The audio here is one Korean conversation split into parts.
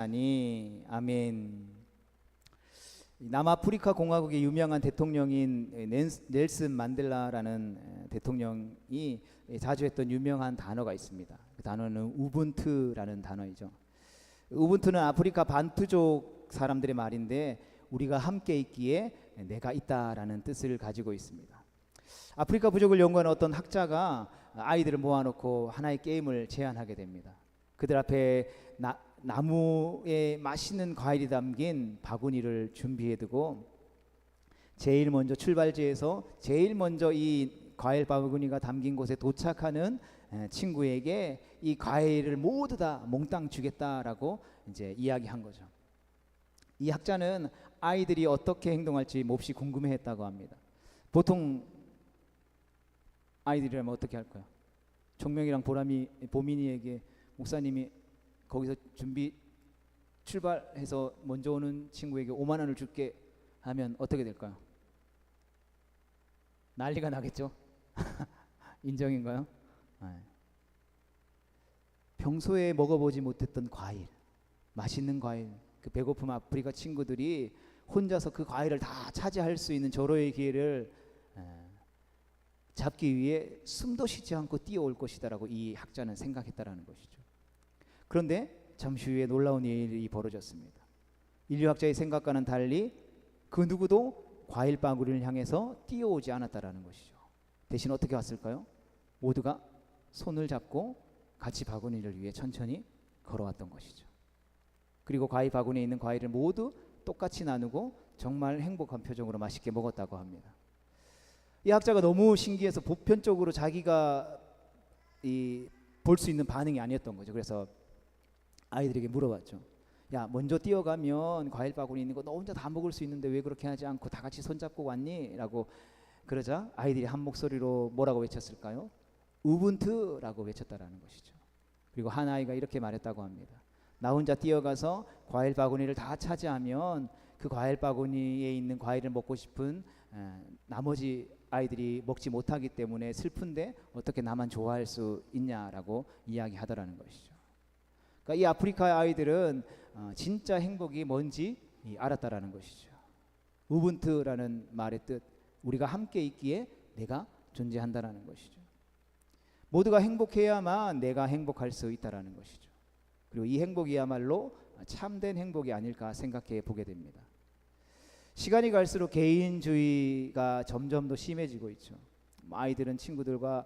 아니, 아멘. 남아프리카 공화국의 유명한 대통령인 넬슨 만델라라는 대통령이 자주 했던 유명한 단어가 있습니다. 그 단어는 우분투라는 단어이죠. 우분투는 아프리카 반투족 사람들의 말인데, 우리가 함께 있기에 내가 있다라는 뜻을 가지고 있습니다. 아프리카 부족을 연구하는 어떤 학자가 아이들을 모아놓고 하나의 게임을 제안하게 됩니다. 그들 앞에 나무에 맛있는 과일이 담긴 바구니를 준비해두고, 제일 먼저 출발지에서 제일 먼저 이 과일 바구니가 담긴 곳에 도착하는 친구에게 이 과일을 모두 다 몽땅 주겠다라고 이제 이야기한 거죠. 이 학자는 아이들이 어떻게 행동할지 몹시 궁금해했다고 합니다. 보통 아이들이라면 어떻게 할까요? 종명이랑 보민이에게 목사님이 거기서 출발해서 먼저 오는 친구에게 5만 원을 줄게 하면 어떻게 될까요? 난리가 나겠죠? 인정인가요? 네. 평소에 먹어보지 못했던 과일, 맛있는 과일, 그 배고픔 아프리카 친구들이 혼자서 그 과일을 다 차지할 수 있는 절호의 기회를 잡기 위해 숨도 쉬지 않고 뛰어올 것이다라고 이 학자는 생각했다라는 것이죠. 그런데 잠시 후에 놀라운 일이 벌어졌습니다. 인류학자의 생각과는 달리 그 누구도 과일 바구니를 향해서 뛰어오지 않았다라는 것이죠. 대신 어떻게 왔을까요? 모두가 손을 잡고 같이 바구니를 위해 천천히 걸어왔던 것이죠. 그리고 과일 바구니에 있는 과일을 모두 똑같이 나누고 정말 행복한 표정으로 맛있게 먹었다고 합니다. 이 학자가 너무 신기해서 보편적으로 자기가 볼 수 있는 반응이 아니었던 거죠. 그래서 아이들에게 물어봤죠. 야, 먼저 뛰어가면 과일 바구니 있는 거 너 혼자 다 먹을 수 있는데 왜 그렇게 하지 않고 다 같이 손잡고 왔니? 라고 그러자 아이들이 한 목소리로 뭐라고 외쳤을까요? 우분투라고 외쳤다라는 것이죠. 그리고 한 아이가 이렇게 말했다고 합니다. 나 혼자 뛰어가서 과일 바구니를 다 차지하면 그 과일 바구니에 있는 과일을 먹고 싶은 나머지 아이들이 먹지 못하기 때문에 슬픈데 어떻게 나만 좋아할 수 있냐라고 이야기하더라는 것이죠. 그러니까 이 아프리카 아이들은 진짜 행복이 뭔지 알았다라는 것이죠. 우분투라는 말의 뜻, 우리가 함께 있기에 내가 존재한다라는 것이죠. 모두가 행복해야만 내가 행복할 수 있다라는 것이죠. 그리고 이 행복이야말로 참된 행복이 아닐까 생각해 보게 됩니다. 시간이 갈수록 개인주의가 점점 더 심해지고 있죠. 아이들은 친구들과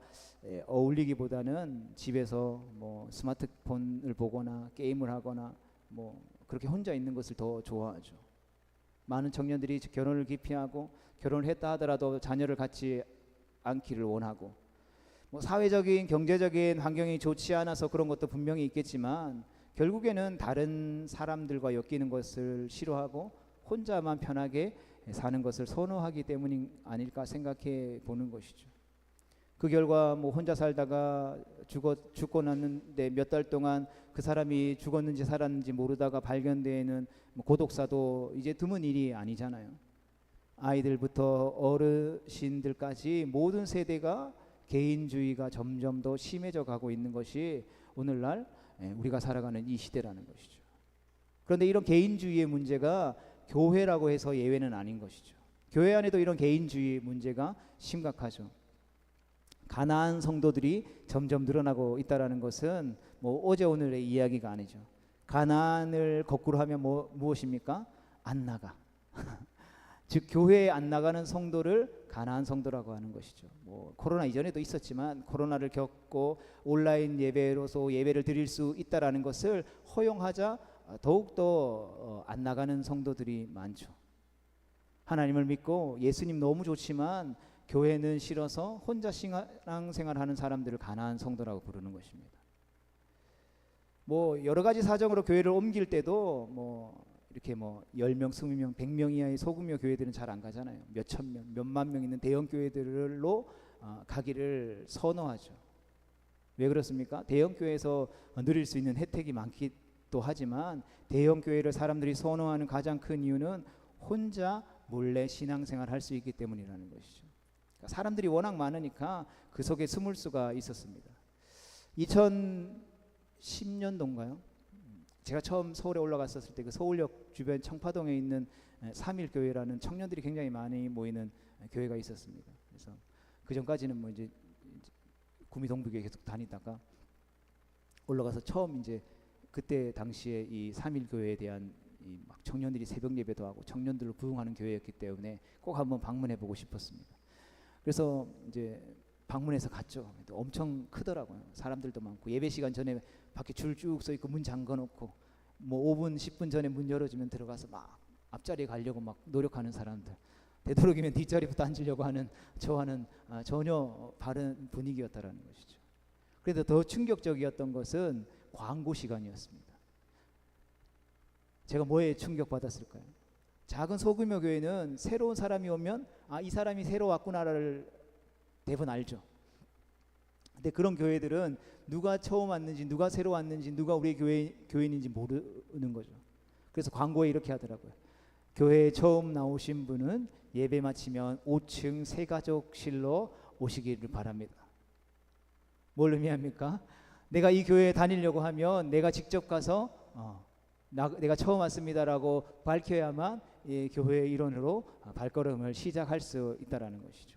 어울리기보다는 집에서 뭐 스마트폰을 보거나 게임을 하거나 뭐 그렇게 혼자 있는 것을 더 좋아하죠. 많은 청년들이 결혼을 기피하고 결혼을 했다 하더라도 자녀를 갖지 않기를 원하고, 뭐 사회적인 경제적인 환경이 좋지 않아서 그런 것도 분명히 있겠지만 결국에는 다른 사람들과 엮이는 것을 싫어하고 혼자만 편하게 사는 것을 선호하기 때문이 아닐까 생각해 보는 것이죠. 그 결과 뭐 혼자 살다가 죽고 났는데 몇 달 동안 그 사람이 죽었는지 살았는지 모르다가 발견되는 뭐 고독사도 이제 드문 일이 아니잖아요. 아이들부터 어르신들까지 모든 세대가 개인주의가 점점 더 심해져 가고 있는 것이 오늘날 우리가 살아가는 이 시대라는 것이죠. 그런데 이런 개인주의의 문제가 교회라고 해서 예외는 아닌 것이죠. 교회 안에도 이런 개인주의 문제가 심각하죠. 가난한 성도들이 점점 늘어나고 있다는 것은 뭐 어제 오늘의 이야기가 아니죠. 가난을 거꾸로 하면 무엇입니까? 안 나가. 즉 교회에 안 나가는 성도를 가난한 성도라고 하는 것이죠. 뭐 코로나 이전에도 있었지만 코로나를 겪고 온라인 예배로서 예배를 드릴 수 있다라는 것을 허용하자 더욱더 안 나가는 성도들이 많죠. 하나님을 믿고 예수님 너무 좋지만 교회는 싫어서 혼자 신앙생활하는 사람들을 가난한 성도라고 부르는 것입니다. 뭐 여러 가지 사정으로 교회를 옮길 때도 뭐 이렇게 뭐 10명, 20명, 100명 이하의 소규모 교회들은 잘 안 가잖아요. 몇천 명, 몇만 명 있는 대형 교회들로 가기를 선호하죠. 왜 그렇습니까? 대형 교회에서 누릴 수 있는 혜택이 많기도 하지만 대형 교회를 사람들이 선호하는 가장 큰 이유는 혼자 몰래 신앙생활 할 수 있기 때문이라는 것이죠. 그러니까 사람들이 워낙 많으니까 그 속에 숨을 수가 있었습니다. 2010년도인가요? 제가 처음 서울에 올라갔었을 때 그 서울역 주변 청파동에 있는 삼일교회라는 청년들이 굉장히 많이 모이는 교회가 있었습니다. 그래서 그 전까지는 뭐 이제 구미동부교회 계속 다니다가 올라가서 처음 이제 그때 당시에 이 삼일교회에 대한 이 막 청년들이 새벽 예배도 하고 청년들을 부흥하는 교회였기 때문에 꼭 한번 방문해 보고 싶었습니다. 그래서 이제 방문해서 갔죠. 엄청 크더라고요. 사람들도 많고 예배 시간 전에 밖에 줄 쭉 서 있고 문 잠궈 놓고 뭐 5분 10분 전에 문 열어주면 들어가서 막 앞자리에 가려고 막 노력하는 사람들, 되도록이면 뒷자리부터 앉으려고 하는 저와는 전혀 다른 분위기였다라는 것이죠. 그래도 더 충격적이었던 것은 광고 시간이었습니다. 제가 뭐에 충격받았을까요? 작은 소규모 교회는 새로운 사람이 오면 이 사람이 새로 왔구나를 대부분 알죠. 근데 그런 교회들은 누가 처음 왔는지, 누가 새로 왔는지, 누가 우리 교인인지 모르는 거죠. 그래서 광고에 이렇게 하더라고요. 교회에 처음 나오신 분은 예배 마치면 5층 새가족실로 오시기를 바랍니다. 뭘 의미합니까? 내가 이 교회에 다니려고 하면 내가 직접 가서 내가 처음 왔습니다라고 밝혀야만 이 교회의 일원으로 발걸음을 시작할 수 있다라는 것이죠.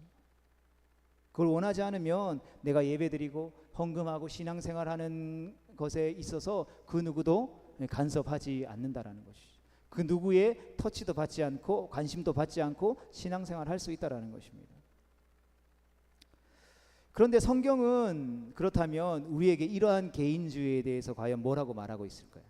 그걸 원하지 않으면 내가 예배드리고 헌금하고 신앙생활하는 것에 있어서 그 누구도 간섭하지 않는다라는 것이죠. 그 누구의 터치도 받지 않고 관심도 받지 않고 신앙생활을 할 수 있다라는 것입니다. 그런데 성경은 그렇다면 우리에게 이러한 개인주의에 대해서 과연 뭐라고 말하고 있을까요?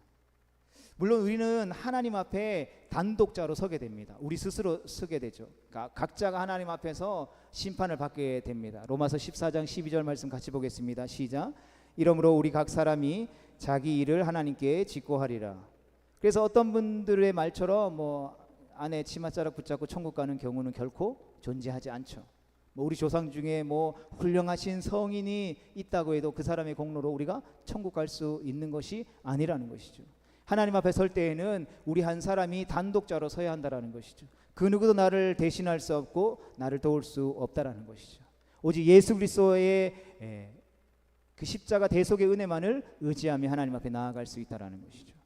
물론 우리는 하나님 앞에 단독자로 서게 됩니다. 우리 스스로 서게 되죠. 그러니까 각자가 하나님 앞에서 심판을 받게 됩니다. 로마서 14장 12절 말씀 같이 보겠습니다. 시작. 이러므로 우리 각 사람이 자기 일을 하나님께 직고하리라. 그래서 어떤 분들의 말처럼 뭐 아내 치맛자락 붙잡고 천국 가는 경우는 결코 존재하지 않죠. 뭐 우리 조상 중에 뭐 훌륭하신 성인이 있다고 해도 그 사람의 공로로 우리가 천국 갈 수 있는 것이 아니라는 것이죠. 하나님 앞에 설 때에는 우리 한 사람이 단독자로 서야 한다라는 것이죠. 그 누구도 나를 대신할 수 없고 나를 도울 수 없다라는 것이죠. 오직 예수 그리스도의 그 십자가 대속의 은혜만을 의지하며 하나님 앞에 나아갈 수 있다라는 것이죠.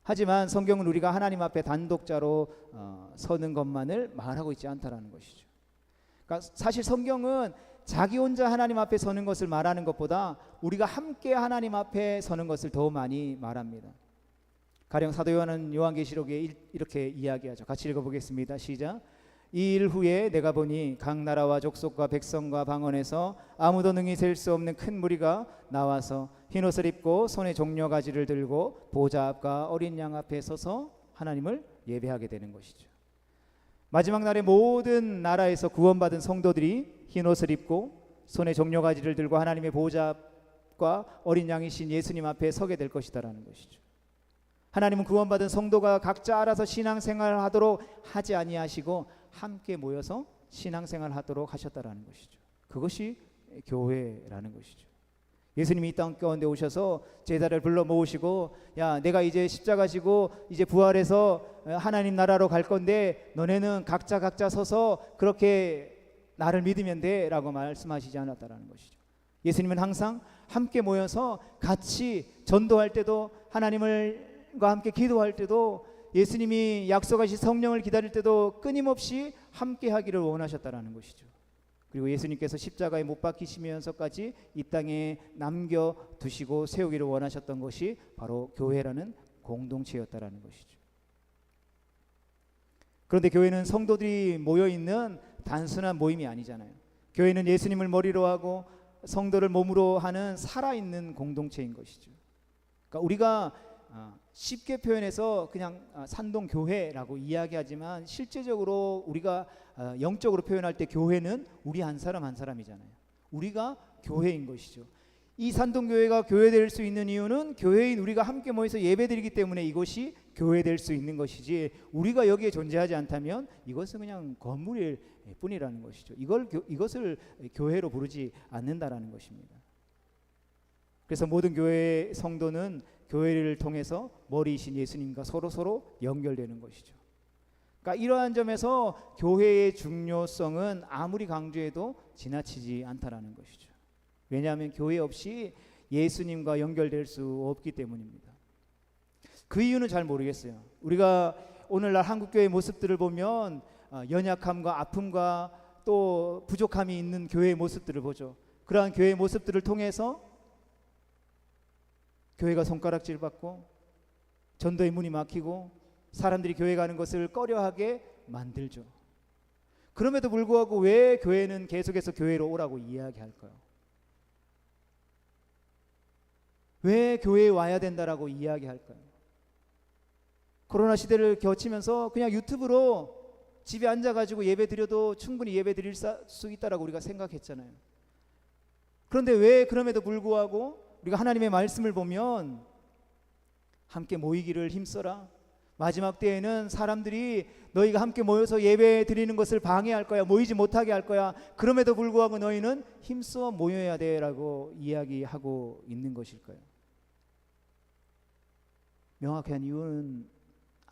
하지만 성경은 우리가 하나님 앞에 단독자로 서는 것만을 말하고 있지 않다라는 것이죠. 그러니까 사실 성경은 자기 혼자 하나님 앞에 서는 것을 말하는 것보다 우리가 함께 하나님 앞에 서는 것을 더 많이 말합니다. 가령 사도 요한은 요한계시록에 이렇게 이야기하죠. 같이 읽어보겠습니다. 시작. 이 일 후에 내가 보니 각 나라와 족속과 백성과 방언에서 아무도 능히 셀 수 없는 큰 무리가 나와서 흰옷을 입고 손에 종려가지를 들고 보좌 앞과 어린 양 앞에 서서 하나님을 예배하게 되는 것이죠. 마지막 날에 모든 나라에서 구원받은 성도들이 흰옷을 입고 손에 종려가지를 들고 하나님의 보좌 앞과 어린 양이신 예수님 앞에 서게 될 것이다라는 것이죠. 하나님은 구원받은 성도가 각자 알아서 신앙생활을 하도록 하지 아니하시고 함께 모여서 신앙생활을 하도록 하셨다라는 것이죠. 그것이 교회라는 것이죠. 예수님이 이 땅 가운데 오셔서 제자를 불러 모으시고 야 내가 이제 십자가 지고 이제 부활해서 하나님 나라로 갈 건데 너네는 각자 서서 그렇게 나를 믿으면 돼 라고 말씀하시지 않았다라는 것이죠. 예수님은 항상 함께 모여서 같이 전도할 때도 하나님과 함께 기도할 때도 예수님이 약속하신 성령을 기다릴 때도 끊임없이 함께 하기를 원하셨다라는 것이죠. 그리고 예수님께서 십자가에 못 박히시면서까지 이 땅에 남겨두시고 세우기를 원하셨던 것이 바로 교회라는 공동체였다라는 것이죠. 그런데 교회는 성도들이 모여있는 단순한 모임이 아니잖아요. 교회는 예수님을 머리로 하고 성도를 몸으로 하는 살아있는 공동체인 것이죠. 그러니까 우리가 쉽게 표현해서 그냥 산동교회라고 이야기하지만 실제적으로 우리가 영적으로 표현할 때 교회는 우리 한 사람 한 사람이잖아요. 우리가 교회인 것이죠. 이 산동교회가 교회될 수 있는 이유는 교회인 우리가 함께 모여서 예배드리기 때문에 이것이 교회될 수 있는 것이지 우리가 여기에 존재하지 않다면 이것은 그냥 건물일 뿐이라는 것이죠. 이것을 교회로 부르지 않는다라는 것입니다. 그래서 모든 교회의 성도는 교회를 통해서 머리이신 예수님과 서로 연결되는 것이죠. 그러니까 이러한 점에서 교회의 중요성은 아무리 강조해도 지나치지 않다라는 것이죠. 왜냐하면 교회 없이 예수님과 연결될 수 없기 때문입니다. 그 이유는 잘 모르겠어요. 우리가 오늘날 한국교회 모습들을 보면 연약함과 아픔과 또 부족함이 있는 교회의 모습들을 보죠. 그러한 교회의 모습들을 통해서 교회가 손가락질 받고 전도의 문이 막히고 사람들이 교회 가는 것을 꺼려하게 만들죠. 그럼에도 불구하고 왜 교회는 계속해서 교회로 오라고 이야기할까요? 왜 교회에 와야 된다라고 이야기할까요? 코로나 시대를 거치면서 그냥 유튜브로 집에 앉아가지고 예배 드려도 충분히 예배 드릴 수 있다라고 우리가 생각했잖아요. 그런데 왜 그럼에도 불구하고 우리가 하나님의 말씀을 보면 함께 모이기를 힘써라. 마지막 때에는 사람들이 너희가 함께 모여서 예배 드리는 것을 방해할 거야. 모이지 못하게 할 거야. 그럼에도 불구하고 너희는 힘써 모여야 돼라고 이야기하고 있는 것일까요? 명확한 이유는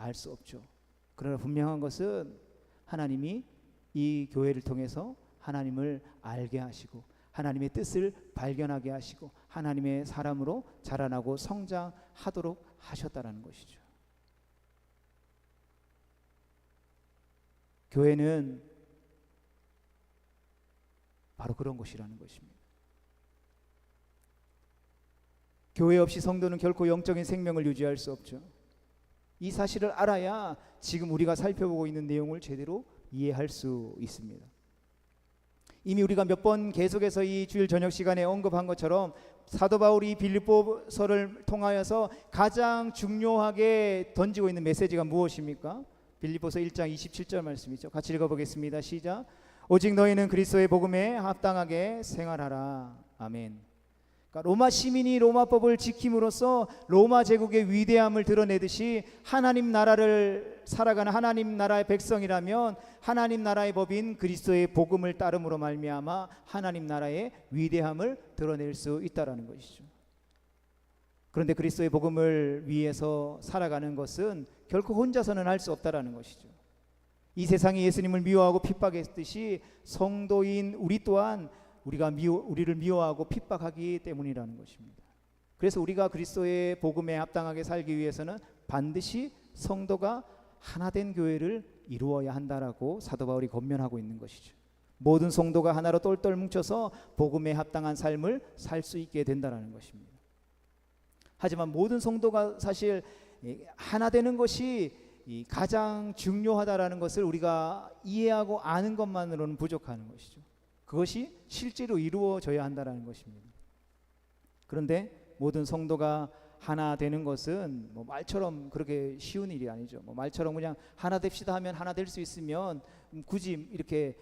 알 수 없죠. 그러나 분명한 것은 하나님이 이 교회를 통해서 하나님을 알게 하시고 하나님의 뜻을 발견하게 하시고 하나님의 사람으로 자라나고 성장하도록 하셨다라는 것이죠. 교회는 바로 그런 곳이라는 것입니다. 교회 없이 성도는 결코 영적인 생명을 유지할 수 없죠. 이 사실을 알아야 지금 우리가 살펴보고 있는 내용을 제대로 이해할 수 있습니다. 이미 우리가 몇 번 계속해서 이 주일 저녁 시간에 언급한 것처럼 사도 바울이 빌립보서를 통하여서 가장 중요하게 던지고 있는 메시지가 무엇입니까? 빌립보서 1장 27절 말씀이죠. 같이 읽어보겠습니다. 시작. 오직 너희는 그리스도의 복음에 합당하게 생활하라. 아멘. 그러니까 로마 시민이 로마법을 지킴으로써 로마 제국의 위대함을 드러내듯이 하나님 나라를 살아가는 하나님 나라의 백성이라면 하나님 나라의 법인 그리스도의 복음을 따름으로 말미암아 하나님 나라의 위대함을 드러낼 수 있다라는 것이죠. 그런데 그리스도의 복음을 위해서 살아가는 것은 결코 혼자서는 할 수 없다라는 것이죠. 이 세상이 예수님을 미워하고 핍박했듯이 성도인 우리 또한 우리를 미워하고 핍박하기 때문이라는 것입니다. 그래서 우리가 그리스도의 복음에 합당하게 살기 위해서는 반드시 성도가 하나된 교회를 이루어야 한다라고 사도 바울이 권면하고 있는 것이죠. 모든 성도가 하나로 똘똘 뭉쳐서 복음에 합당한 삶을 살 수 있게 된다라는 것입니다. 하지만 모든 성도가 사실 하나 되는 것이 가장 중요하다라는 것을 우리가 이해하고 아는 것만으로는 부족한 것이죠. 그것이 실제로 이루어져야 한다는 것입니다. 그런데 모든 성도가 하나 되는 것은 말처럼 그렇게 쉬운 일이 아니죠. 말처럼 그냥 하나 됩시다 하면 하나 될 수 있으면 굳이 이렇게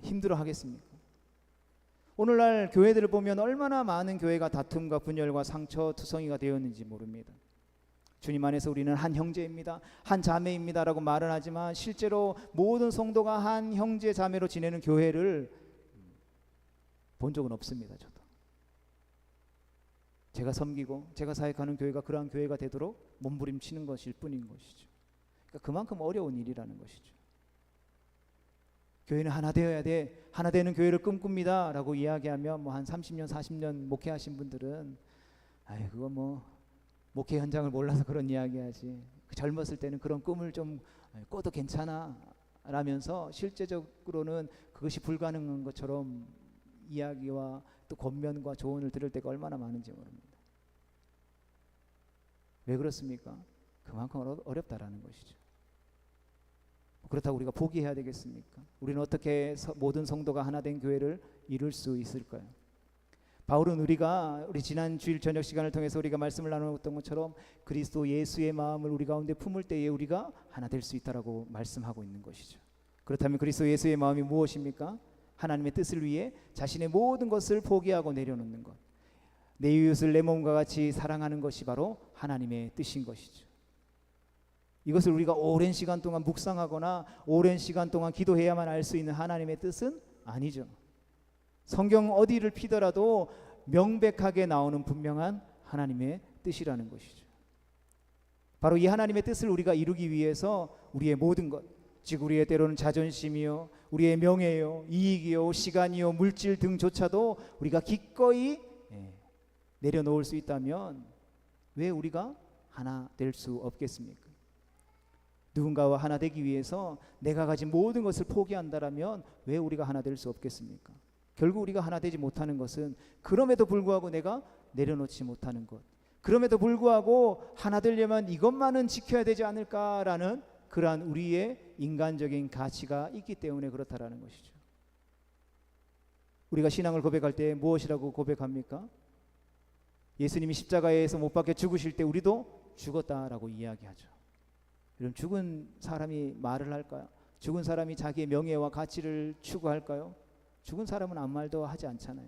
힘들어 하겠습니까? 오늘날 교회들을 보면 얼마나 많은 교회가 다툼과 분열과 상처 투성이가 되었는지 모릅니다. 주님 안에서 우리는 한 형제입니다, 한 자매입니다 라고 말은 하지만 실제로 모든 성도가 한 형제 자매로 지내는 교회를 본 적은 없습니다. 저도 제가 섬기고 제가 사역하는 교회가 그러한 교회가 되도록 몸부림치는 것일 뿐인 것이죠. 그러니까 그만큼 어려운 일이라는 것이죠. 교회는 하나 되어야 돼, 하나 되는 교회를 꿈꿉니다 라고 이야기하면 한 30년 40년 목회하신 분들은 그거 목회 현장을 몰라서 그런 이야기하지, 젊었을 때는 그런 꿈을 좀 꿔도 괜찮아 라면서 실제적으로는 그것이 불가능한 것처럼 이야기와 또 권면과 조언을 들을 때가 얼마나 많은지 모릅니다. 왜 그렇습니까? 그만큼 어렵다라는 것이죠. 그렇다고 우리가 포기해야 되겠습니까? 우리는 어떻게 모든 성도가 하나 된 교회를 이룰 수 있을까요? 바울은 우리 지난 주일 저녁 시간을 통해서 우리가 말씀을 나누었던 것처럼 그리스도 예수의 마음을 우리 가운데 품을 때에 우리가 하나 될 수 있다라고 말씀하고 있는 것이죠. 그렇다면 그리스도 예수의 마음이 무엇입니까? 하나님의 뜻을 위해 자신의 모든 것을 포기하고 내려놓는 것, 내 이웃을 내 몸과 같이 사랑하는 것이 바로 하나님의 뜻인 것이죠. 이것을 우리가 오랜 시간 동안 묵상하거나 오랜 시간 동안 기도해야만 알 수 있는 하나님의 뜻은 아니죠. 성경 어디를 피더라도 명백하게 나오는 분명한 하나님의 뜻이라는 것이죠. 바로 이 하나님의 뜻을 우리가 이루기 위해서 우리의 모든 것, 즉 우리의 때로는 자존심이요, 우리의 명예요, 이익이요, 시간이요, 물질 등조차도 우리가 기꺼이 내려놓을 수 있다면 왜 우리가 하나 될 수 없겠습니까? 누군가와 하나 되기 위해서 내가 가진 모든 것을 포기한다라면 왜 우리가 하나 될 수 없겠습니까? 결국 우리가 하나 되지 못하는 것은 그럼에도 불구하고 내가 내려놓지 못하는 것, 그럼에도 불구하고 하나 되려면 이것만은 지켜야 되지 않을까라는 그러한 우리의 인간적인 가치가 있기 때문에 그렇다라는 것이죠. 우리가 신앙을 고백할 때 무엇이라고 고백합니까? 예수님이 십자가에서 못 박혀 죽으실 때 우리도 죽었다라고 이야기하죠. 여러분, 죽은 사람이 말을 할까요? 죽은 사람이 자기의 명예와 가치를 추구할까요? 죽은 사람은 아무 말도 하지 않잖아요.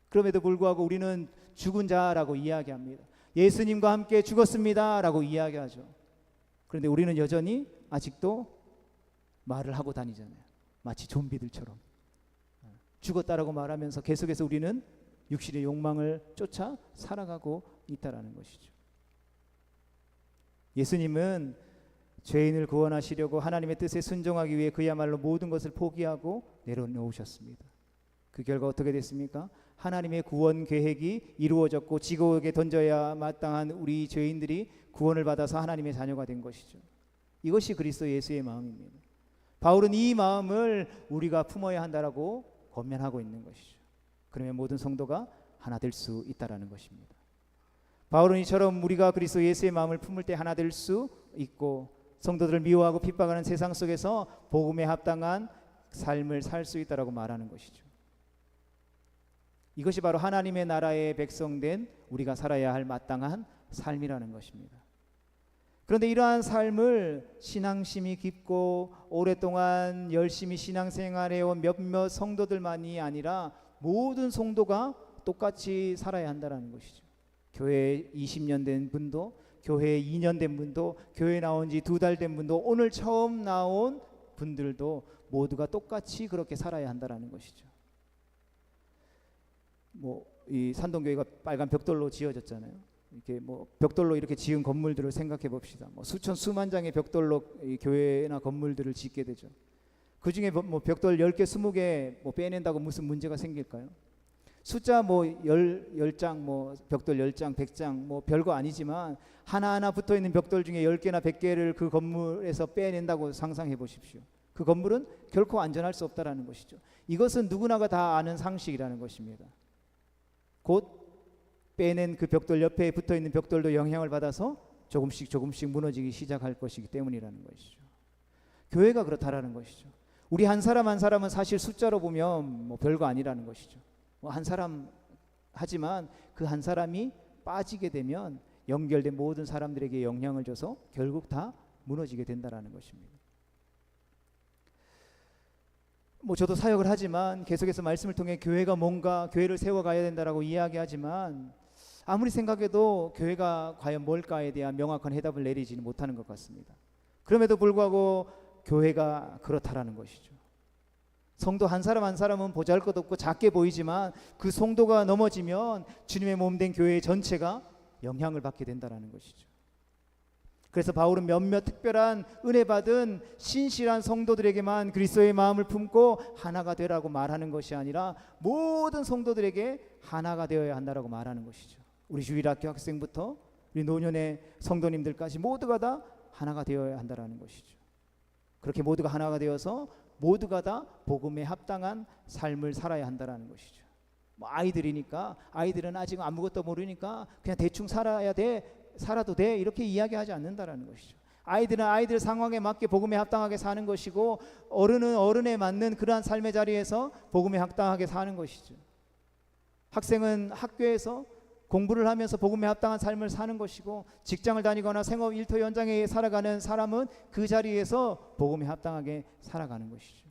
그럼에도 불구하고 우리는 죽은 자라고 이야기합니다. 예수님과 함께 죽었습니다 라고 이야기하죠. 그런데 우리는 여전히 아직도 말을 하고 다니잖아요. 마치 좀비들처럼 죽었다라고 말하면서 계속해서 우리는 육신의 욕망을 쫓아 살아가고 있다라는 것이죠. 예수님은 죄인을 구원하시려고 하나님의 뜻에 순종하기 위해 그야말로 모든 것을 포기하고 내려놓으셨습니다. 그 결과 어떻게 됐습니까? 하나님의 구원 계획이 이루어졌고 지옥에 던져야 마땅한 우리 죄인들이 구원을 받아서 하나님의 자녀가 된 것이죠. 이것이 그리스도 예수의 마음입니다. 바울은 이 마음을 우리가 품어야 한다라고 권면하고 있는 것이죠. 그러면 모든 성도가 하나 될 수 있다라는 것입니다. 바울은 이처럼 우리가 그리스도 예수의 마음을 품을 때 하나 될 수 있고 성도들을 미워하고 핍박하는 세상 속에서 복음에 합당한 삶을 살 수 있다라고 말하는 것이죠. 이것이 바로 하나님의 나라의 백성된 우리가 살아야 할 마땅한 삶이라는 것입니다. 그런데 이러한 삶을 신앙심이 깊고 오랫동안 열심히 신앙생활해온 몇몇 성도들만이 아니라 모든 성도가 똑같이 살아야 한다는 것이죠. 교회에 20년 된 분도, 교회에 2년 된 분도, 교회에 나온 지 2달 된 분도, 오늘 처음 나온 분들도 모두가 똑같이 그렇게 살아야 한다는 것이죠. 이 산동교회가 빨간 벽돌로 지어졌잖아요. 이렇게 벽돌로 이렇게 지은 건물들을 생각해 봅시다. 수천 수만 장의 벽돌로 이 교회나 건물들을 짓게 되죠. 그 중에 벽돌 10개, 20개 빼낸다고 무슨 문제가 생길까요? 숫자 10장, 벽돌 10장, 100장 별거 아니지만 하나하나 붙어 있는 벽돌 중에 10개나 100개를 그 건물에서 빼낸다고 상상해 보십시오. 그 건물은 결코 안전할 수 없다라는 것이죠. 이것은 누구나가 다 아는 상식이라는 것입니다. 곧 빼낸 그 벽돌 옆에 붙어 있는 벽돌도 영향을 받아서 조금씩 무너지기 시작할 것이기 때문이라는 것이죠. 교회가 그렇다라는 것이죠. 우리 한 사람 한 사람은 사실 숫자로 보면 별거 아니라는 것이죠. 한 사람 하지만 그 한 사람이 빠지게 되면 연결된 모든 사람들에게 영향을 줘서 결국 다 무너지게 된다라는 것입니다. 저도 사역을 하지만 계속해서 말씀을 통해 교회가 뭔가 교회를 세워가야 된다라고 이야기하지만 아무리 생각해도 교회가 과연 뭘까에 대한 명확한 해답을 내리지는 못하는 것 같습니다. 그럼에도 불구하고 교회가 그렇다라는 것이죠. 성도 한 사람 한 사람은 보잘것없고 작게 보이지만 그 성도가 넘어지면 주님의 몸된 교회 전체가 영향을 받게 된다는 것이죠. 그래서 바울은 몇몇 특별한 은혜 받은 신실한 성도들에게만 그리스도의 마음을 품고 하나가 되라고 말하는 것이 아니라 모든 성도들에게 하나가 되어야 한다라고 말하는 것이죠. 우리 주일학교 학생부터 우리 노년의 성도님들까지 모두가 다 하나가 되어야 한다라는 것이죠. 그렇게 모두가 하나가 되어서 모두가 다 복음에 합당한 삶을 살아야 한다라는 것이죠. 아이들이니까 아이들은 아직 아무것도 모르니까 그냥 대충 살아도 돼 이렇게 이야기하지 않는다라는 것이죠. 아이들은 아이들 상황에 맞게 복음에 합당하게 사는 것이고 어른은 어른에 맞는 그러한 삶의 자리에서 복음에 합당하게 사는 것이죠. 학생은 학교에서 공부를 하면서 복음에 합당한 삶을 사는 것이고 직장을 다니거나 생업 일터 현장에 살아가는 사람은 그 자리에서 복음에 합당하게 살아가는 것이죠.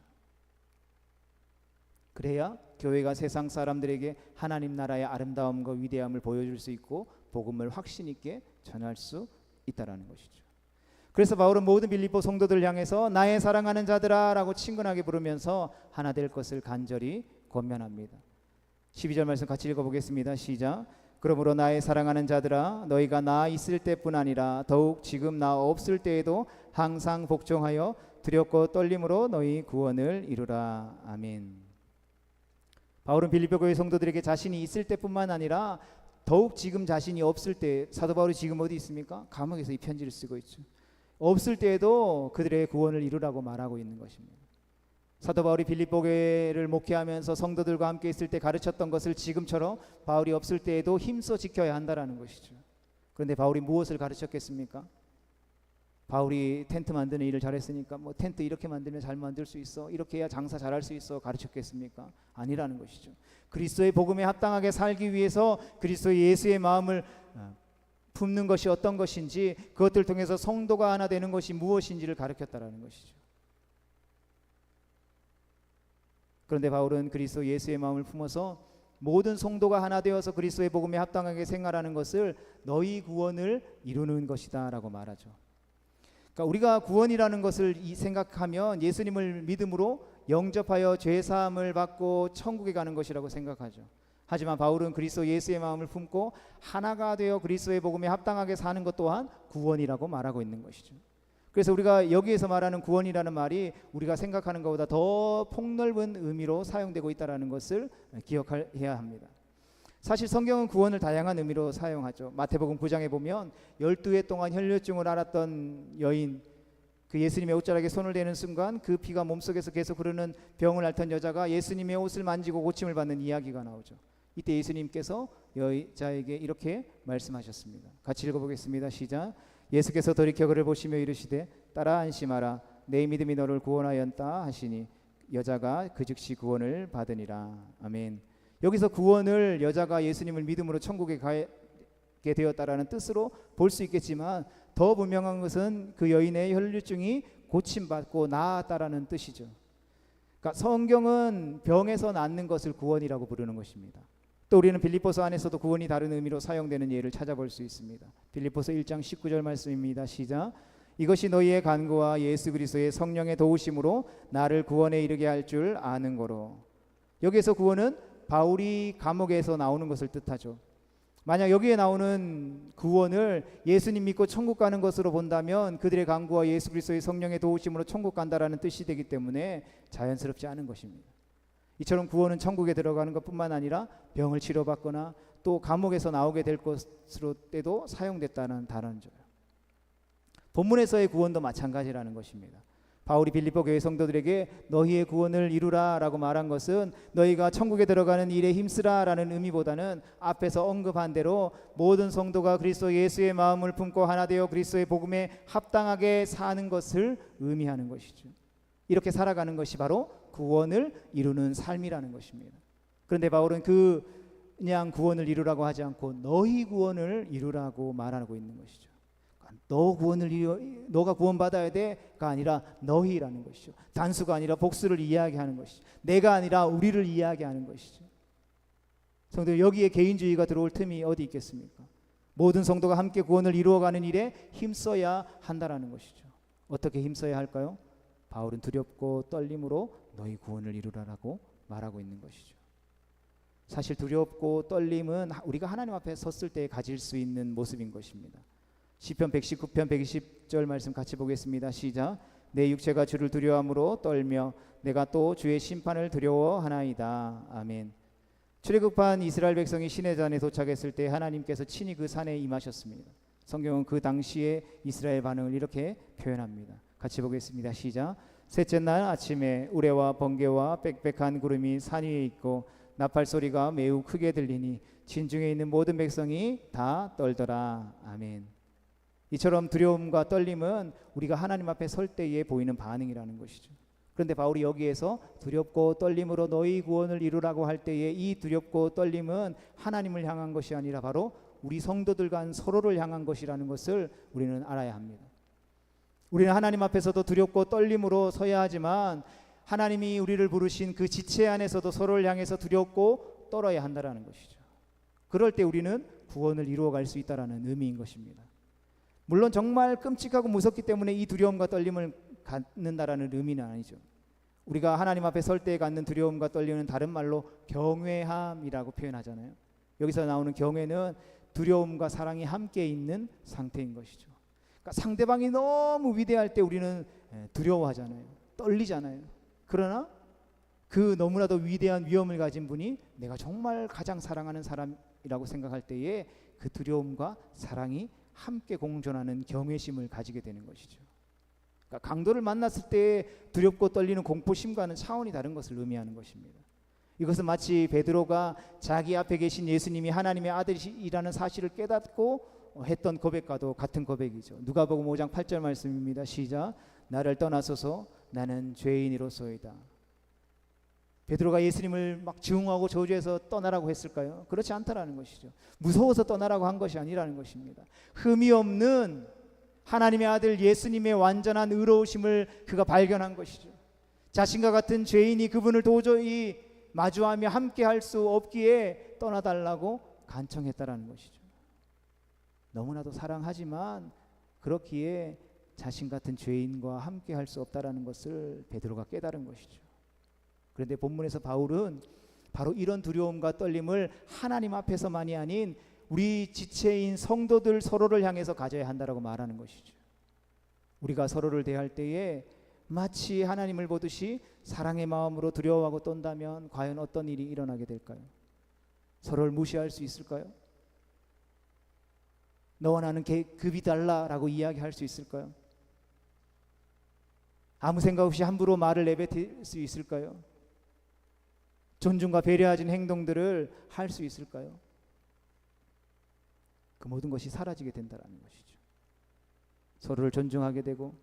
그래야 교회가 세상 사람들에게 하나님 나라의 아름다움과 위대함을 보여줄 수 있고 복음을 확신 있게 전할 수 있다라는 것이죠. 그래서 바울은 모든 빌립보 성도들 향해서 나의 사랑하는 자들아 라고 친근하게 부르면서 하나 될 것을 간절히 권면합니다. 12절 말씀 같이 읽어보겠습니다. 시작. 그러므로 나의 사랑하는 자들아 너희가 나 있을 때뿐 아니라 더욱 지금 나 없을 때에도 항상 복종하여 두렵고 떨림으로 너희 구원을 이루라. 아멘. 바울은 빌립보 교회 성도들에게 자신이 있을 때뿐만 아니라 더욱 지금 자신이 없을 때, 사도 바울이 지금 어디 있습니까? 감옥에서 이 편지를 쓰고 있죠. 없을 때에도 그들의 구원을 이루라고 말하고 있는 것입니다. 사도 바울이 빌립보 교회를 목회하면서 성도들과 함께 있을 때 가르쳤던 것을 지금처럼 바울이 없을 때에도 힘써 지켜야 한다라는 것이죠. 그런데 바울이 무엇을 가르쳤겠습니까? 바울이 텐트 만드는 일을 잘했으니까 뭐 텐트 이렇게 만들면 잘 만들 수 있어, 이렇게 해야 장사 잘할 수 있어 가르쳤겠습니까? 아니라는 것이죠. 그리스도의 복음에 합당하게 살기 위해서 그리스도 예수의 마음을 품는 것이 어떤 것인지, 그것들 통해서 성도가 하나 되는 것이 무엇인지를 가르쳤다라는 것이죠. 그런데 바울은 그리스도 예수의 마음을 품어서 모든 성도가 하나 되어서 그리스도의 복음에 합당하게 생활하는 것을 너희 구원을 이루는 것이다 라고 말하죠. 그러니까 우리가 구원이라는 것을 생각하면 예수님을 믿음으로 영접하여 죄사함을 받고 천국에 가는 것이라고 생각하죠. 하지만 바울은 그리스도 예수의 마음을 품고 하나가 되어 그리스도의 복음에 합당하게 사는 것 또한 구원이라고 말하고 있는 것이죠. 그래서 우리가 여기에서 말하는 구원이라는 말이 우리가 생각하는 것보다 더 폭넓은 의미로 사용되고 있다는 것을 기억해야 합니다. 사실 성경은 구원을 다양한 의미로 사용하죠. 마태복음 9장에 보면 12해 동안 혈류증을 앓았던 여인, 그 예수님의 옷자락에 손을 대는 순간 그 피가 몸속에서 계속 흐르는 병을 앓던 여자가 예수님의 옷을 만지고 고침을 받는 이야기가 나오죠. 이때 예수님께서 여자에게 이렇게 말씀하셨습니다. 같이 읽어보겠습니다. 시작. 예수께서 돌이켜 그를 보시며 이르시되 따라 안심하라, 내 믿음이 너를 구원하였다 하시니 여자가 그 즉시 구원을 받으니라. 아멘. 여기서 구원을 여자가 예수님을 믿음으로 천국에 가게 되었다라는 뜻으로 볼 수 있겠지만, 더 분명한 것은 그 여인의 혈류증이 고침받고 나았다라는 뜻이죠. 그러니까 성경은 병에서 낫는 것을 구원이라고 부르는 것입니다. 또 우리는 빌립보서 안에서도 구원이 다른 의미로 사용되는 예를 찾아볼 수 있습니다. 빌립보서 1장 19절 말씀입니다. 시작. 이것이 너희의 간구와 예수 그리스도의 성령의 도우심으로 나를 구원에 이르게 할 줄 아는 거로. 여기에서 구원은 바울이 감옥에서 나오는 것을 뜻하죠. 만약 여기에 나오는 구원을 예수님 믿고 천국 가는 것으로 본다면 그들의 간구와 예수 그리스도의 성령의 도우심으로 천국 간다라는 뜻이 되기 때문에 자연스럽지 않은 것입니다. 이처럼 구원은 천국에 들어가는 것뿐만 아니라 병을 치료받거나 또 감옥에서 나오게 될 것으로 때도 사용됐다는 단어죠. 본문에서의 구원도 마찬가지라는 것입니다. 바울이 빌립보 교회 성도들에게 너희의 구원을 이루라 라고 말한 것은 너희가 천국에 들어가는 일에 힘쓰라 라는 의미보다는 앞에서 언급한 대로 모든 성도가 그리스도 예수의 마음을 품고 하나 되어 그리스도의 복음에 합당하게 사는 것을 의미하는 것이죠. 이렇게 살아가는 것이 바로 구원을 이루는 삶이라는 것입니다. 그런데 바울은 그냥 구원을 이루라고 하지 않고 너희 구원을 이루라고 말하고 있는 것이죠. 너가 구원받아야 돼가 아니라 너희라는 것이죠. 단수가 아니라 복수를 이야기하는 것이죠. 내가 아니라 우리를 이야기하는 것이죠. 성도, 여기에 개인주의가 들어올 틈이 어디 있겠습니까? 모든 성도가 함께 구원을 이루어가는 일에 힘써야 한다라는 것이죠. 어떻게 힘써야 할까요? 바울은 두렵고 떨림으로 너희 구원을 이루라라고 말하고 있는 것이죠. 사실 두렵고 떨림은 우리가 하나님 앞에 섰을 때 가질 수 있는 모습인 것입니다. 시편 119편 120절 말씀 같이 보겠습니다. 시작. 내 육체가 주를 두려워함으로 떨며 내가 또 주의 심판을 두려워하나이다. 아멘. 출애굽한 이스라엘 백성이 시내산에 도착했을 때 하나님께서 친히 그 산에 임하셨습니다. 성경은 그 당시의 이스라엘 반응을 이렇게 표현합니다. 같이 보겠습니다. 시작. 셋째 날 아침에 우레와 번개와 빽빽한 구름이 산 위에 있고 나팔 소리가 매우 크게 들리니 진중에 있는 모든 백성이 다 떨더라. 아멘. 이처럼 두려움과 떨림은 우리가 하나님 앞에 설 때에 보이는 반응이라는 것이죠. 그런데 바울이 여기에서 두렵고 떨림으로 너희 구원을 이루라고 할 때에 이 두렵고 떨림은 하나님을 향한 것이 아니라 바로 우리 성도들 간 서로를 향한 것이라는 것을 우리는 알아야 합니다. 우리는 하나님 앞에서도 두렵고 떨림으로 서야 하지만 하나님이 우리를 부르신 그 지체 안에서도 서로를 향해서 두렵고 떨어야 한다는 것이죠. 그럴 때 우리는 구원을 이루어갈 수 있다는 의미인 것입니다. 물론 정말 끔찍하고 무섭기 때문에 이 두려움과 떨림을 갖는다라는 의미는 아니죠. 우리가 하나님 앞에 설 때 갖는 두려움과 떨림은 다른 말로 경외함이라고 표현하잖아요. 여기서 나오는 경외는 두려움과 사랑이 함께 있는 상태인 것이죠. 그러니까 상대방이 너무 위대할 때 우리는 두려워하잖아요. 떨리잖아요. 그러나 그 너무나도 위대한 위엄을 가진 분이 내가 정말 가장 사랑하는 사람일 사람이라고 생각할 때에 그 두려움과 사랑이 함께 공존하는 경외심을 가지게 되는 것이죠. 그러니까 강도를 만났을 때 두렵고 떨리는 공포심과는 차원이 다른 것을 의미하는 것입니다. 이것은 마치 베드로가 자기 앞에 계신 예수님이 하나님의 아들이라는 사실을 깨닫고 했던 고백과도 같은 고백이죠. 누가복음 5장 8절 말씀입니다. 시작. 나를 떠나소서 나는 죄인이로소이다. 베드로가 예수님을 막 증오하고 저주해서 떠나라고 했을까요? 그렇지 않다라는 것이죠. 무서워서 떠나라고 한 것이 아니라는 것입니다. 흠이 없는 하나님의 아들 예수님의 완전한 의로우심을 그가 발견한 것이죠. 자신과 같은 죄인이 그분을 도저히 마주하며 함께 할 수 없기에 떠나달라고 간청했다라는 것이죠. 너무나도 사랑하지만 그렇기에 자신 같은 죄인과 함께 할 수 없다라는 것을 베드로가 깨달은 것이죠. 그런데 본문에서 바울은 바로 이런 두려움과 떨림을 하나님 앞에서만이 아닌 우리 지체인 성도들 서로를 향해서 가져야 한다라고 말하는 것이죠. 우리가 서로를 대할 때에 마치 하나님을 보듯이 사랑의 마음으로 두려워하고 떤다면 과연 어떤 일이 일어나게 될까요? 서로를 무시할 수 있을까요? 너와 나는 급이 달라라고 이야기할 수 있을까요? 아무 생각 없이 함부로 말을 내뱉을 수 있을까요? 존중과 배려하는 행동들을 할 수 있을까요? 그 모든 것이 사라지게 된다는 것이죠. 서로를 존중하게 되고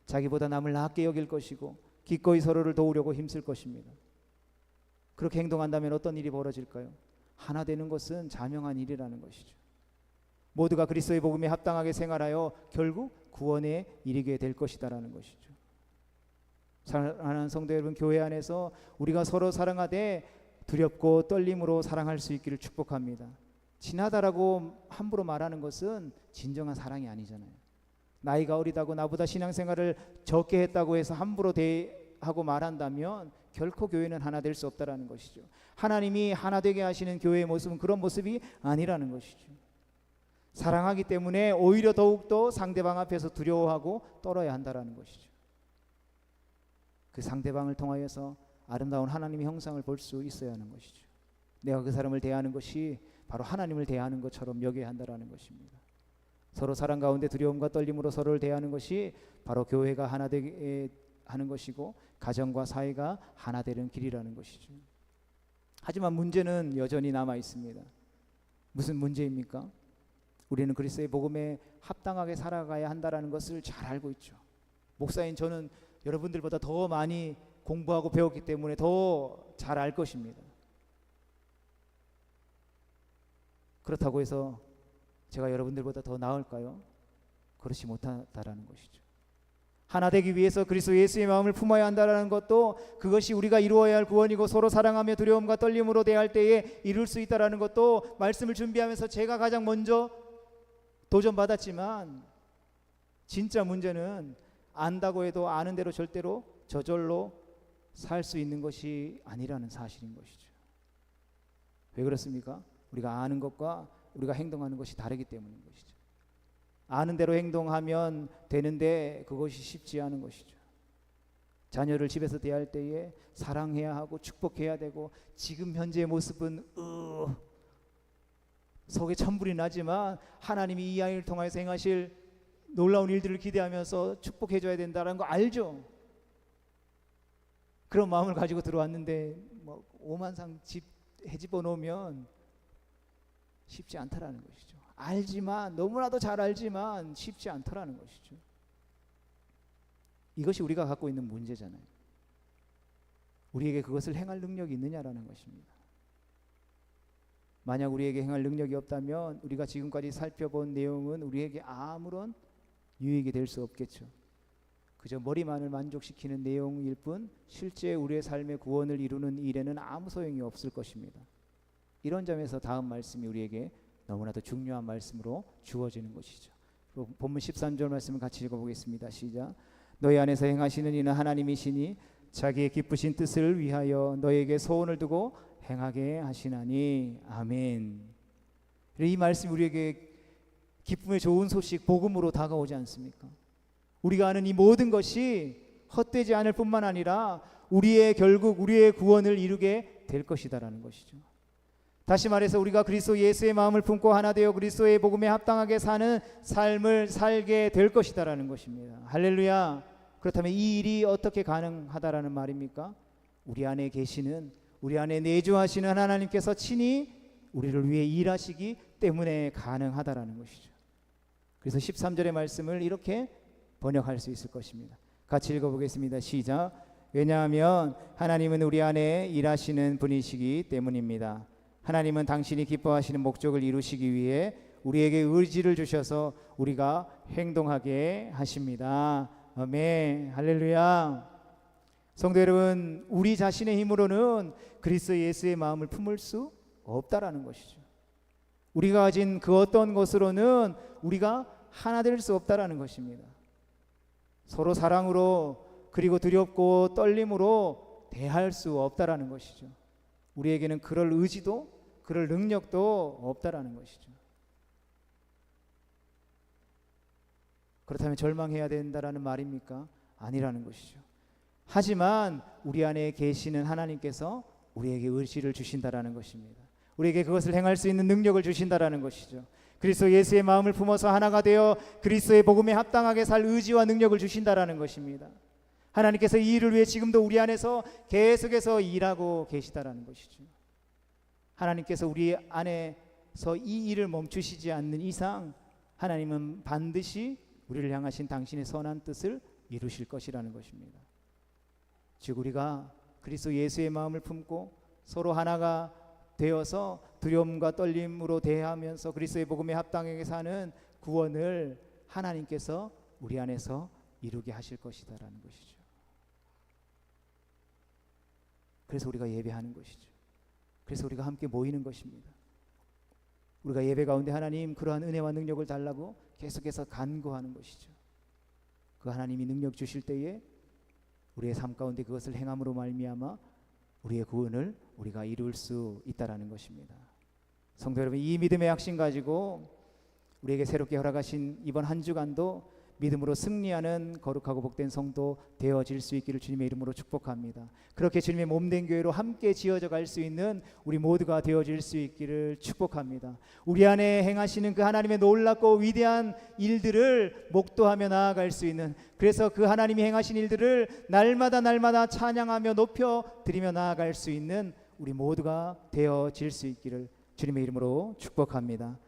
자기보다 남을 낮게 여길 것이고 기꺼이 서로를 도우려고 힘쓸 것입니다. 그렇게 행동한다면 어떤 일이 벌어질까요? 하나 되는 것은 자명한 일이라는 것이죠. 모두가 그리스도의 복음에 합당하게 생활하여 결국 구원에 이르게 될 것이다라는 것이죠. 사랑하는 성도 여러분, 교회 안에서 우리가 서로 사랑하되 두렵고 떨림으로 사랑할 수 있기를 축복합니다. 친하다라고 함부로 말하는 것은 진정한 사랑이 아니잖아요. 나이가 어리다고 나보다 신앙생활을 적게 했다고 해서 함부로 대하고 말한다면 결코 교회는 하나 될 수 없다라는 것이죠. 하나님이 하나 되게 하시는 교회의 모습은 그런 모습이 아니라는 것이죠. 사랑하기 때문에 오히려 더욱더 상대방 앞에서 두려워하고 떨어야 한다라는 것이죠. 그 상대방을 통하여서 아름다운 하나님의 형상을 볼 수 있어야 하는 것이죠. 내가 그 사람을 대하는 것이 바로 하나님을 대하는 것처럼 여겨야 한다라는 것입니다. 서로 사랑 가운데 두려움과 떨림으로 서로를 대하는 것이 바로 교회가 하나 되게 하는 것이고 가정과 사회가 하나 되는 길이라는 것이죠. 하지만 문제는 여전히 남아 있습니다. 무슨 문제입니까? 우리는 그리스도의 복음에 합당하게 살아가야 한다라는 것을 잘 알고 있죠. 목사인 저는 여러분들보다 더 많이 공부하고 배웠기 때문에 더 잘 알 것입니다. 그렇다고 해서 제가 여러분들보다 더 나을까요? 그렇지 못하다라는 것이죠. 하나 되기 위해서 그리스도 예수의 마음을 품어야 한다는 것도 그것이 우리가 이루어야 할 구원이고 서로 사랑하며 두려움과 떨림으로 대할 때에 이룰 수 있다는 것도 말씀을 준비하면서 제가 가장 먼저 도전받았지만 진짜 문제는 안다고 해도 아는 대로 절대로 저절로 살 수 있는 것이 아니라는 사실인 것이죠. 왜 그렇습니까? 우리가 아는 것과 우리가 행동하는 것이 다르기 때문인 것이죠. 아는 대로 행동하면 되는데 그것이 쉽지 않은 것이죠. 자녀를 집에서 대할 때에 사랑해야 하고 축복해야 되고 지금 현재의 모습은 속에 천불이 나지만 하나님이 이 아이를 통해서 행하실 놀라운 일들을 기대하면서 축복해 줘야 된다는 거 알죠? 그런 마음을 가지고 들어왔는데 뭐 오만상 해집어 놓으면 쉽지 않다라는 것이죠. 알지만 너무나도 잘 알지만 쉽지 않다라는 것이죠. 이것이 우리가 갖고 있는 문제잖아요. 우리에게 그것을 행할 능력이 있느냐라는 것입니다. 만약 우리에게 행할 능력이 없다면 우리가 지금까지 살펴본 내용은 우리에게 아무런 유익이 될 수 없겠죠. 그저 머리만을 만족시키는 내용일 뿐 실제 우리의 삶의 구원을 이루는 일에는 아무 소용이 없을 것입니다. 이런 점에서 다음 말씀이 우리에게 너무나도 중요한 말씀으로 주어지는 것이죠. 본문 13절 말씀을 같이 읽어보겠습니다. 시작. 너희 안에서 행하시는 이는 하나님이시니 자기의 기쁘신 뜻을 위하여 너희에게 소원을 두고 행하게 하시나니. 아멘. 이 말씀이 우리에게 기쁨의 좋은 소식, 복음으로 다가오지 않습니까? 우리가 아는 이 모든 것이 헛되지 않을 뿐만 아니라 결국 우리의 구원을 이루게 될 것이다라는 것이죠. 다시 말해서 우리가 그리스도 예수의 마음을 품고 하나 되어 그리스도의 복음에 합당하게 사는 삶을 살게 될 것이다라는 것입니다. 할렐루야. 그렇다면 이 일이 어떻게 가능하다라는 말입니까? 우리 안에 계시는, 우리 안에 내주하시는 하나님께서 친히 우리를 위해 일하시기 때문에 가능하다라는 것이죠. 그래서 13절의 말씀을 이렇게 번역할 수 있을 것입니다. 같이 읽어보겠습니다. 시작. 왜냐하면 하나님은 우리 안에 일하시는 분이시기 때문입니다. 하나님은 당신이 기뻐하시는 목적을 이루시기 위해 우리에게 의지를 주셔서 우리가 행동하게 하십니다. 아멘. 할렐루야. 성도 여러분, 우리 자신의 힘으로는 그리스도 예수의 마음을 품을 수 없다라는 것이죠. 우리가 가진 그 어떤 것으로는 우리가 하나 될 수 없다라는 것입니다. 서로 사랑으로 그리고 두렵고 떨림으로 대할 수 없다라는 것이죠. 우리에게는 그럴 의지도 그럴 능력도 없다라는 것이죠. 그렇다면 절망해야 된다라는 말입니까? 아니라는 것이죠. 하지만 우리 안에 계시는 하나님께서 우리에게 의지를 주신다라는 것입니다. 우리에게 그것을 행할 수 있는 능력을 주신다라는 것이죠. 그리스도 예수의 마음을 품어서 하나가 되어 그리스도의 복음에 합당하게 살 의지와 능력을 주신다라는 것입니다. 하나님께서 이 일을 위해 지금도 우리 안에서 계속해서 일하고 계시다라는 것이죠. 하나님께서 우리 안에서 이 일을 멈추시지 않는 이상 하나님은 반드시 우리를 향하신 당신의 선한 뜻을 이루실 것이라는 것입니다. 즉 우리가 그리스도 예수의 마음을 품고 서로 하나가 되어서 두려움과 떨림으로 대하면서 그리스도의 복음에 합당하게 사는 구원을 하나님께서 우리 안에서 이루게 하실 것이다라는 것이죠. 그래서 우리가 예배하는 것이죠. 그래서 우리가 함께 모이는 것입니다. 우리가 예배 가운데 하나님 그러한 은혜와 능력을 달라고 계속해서 간구하는 것이죠. 그 하나님이 능력 주실 때에 우리의 삶 가운데 그것을 행함으로 말미암아 우리의 구원을 우리가 이룰 수 있다라는 것입니다. 성도 여러분, 이 믿음의 확신 가지고 우리에게 새롭게 허락하신 이번 한 주간도 믿음으로 승리하는 거룩하고 복된 성도 되어질 수 있기를 주님의 이름으로 축복합니다. 그렇게 주님의 몸된 교회로 함께 지어져 갈 수 있는 우리 모두가 되어질 수 있기를 축복합니다. 우리 안에 행하시는 그 하나님의 놀랍고 위대한 일들을 목도하며 나아갈 수 있는, 그래서 그 하나님이 행하신 일들을 날마다 찬양하며 높여 드리며 나아갈 수 있는 우리 모두가 되어질 수 있기를 주님의 이름으로 축복합니다.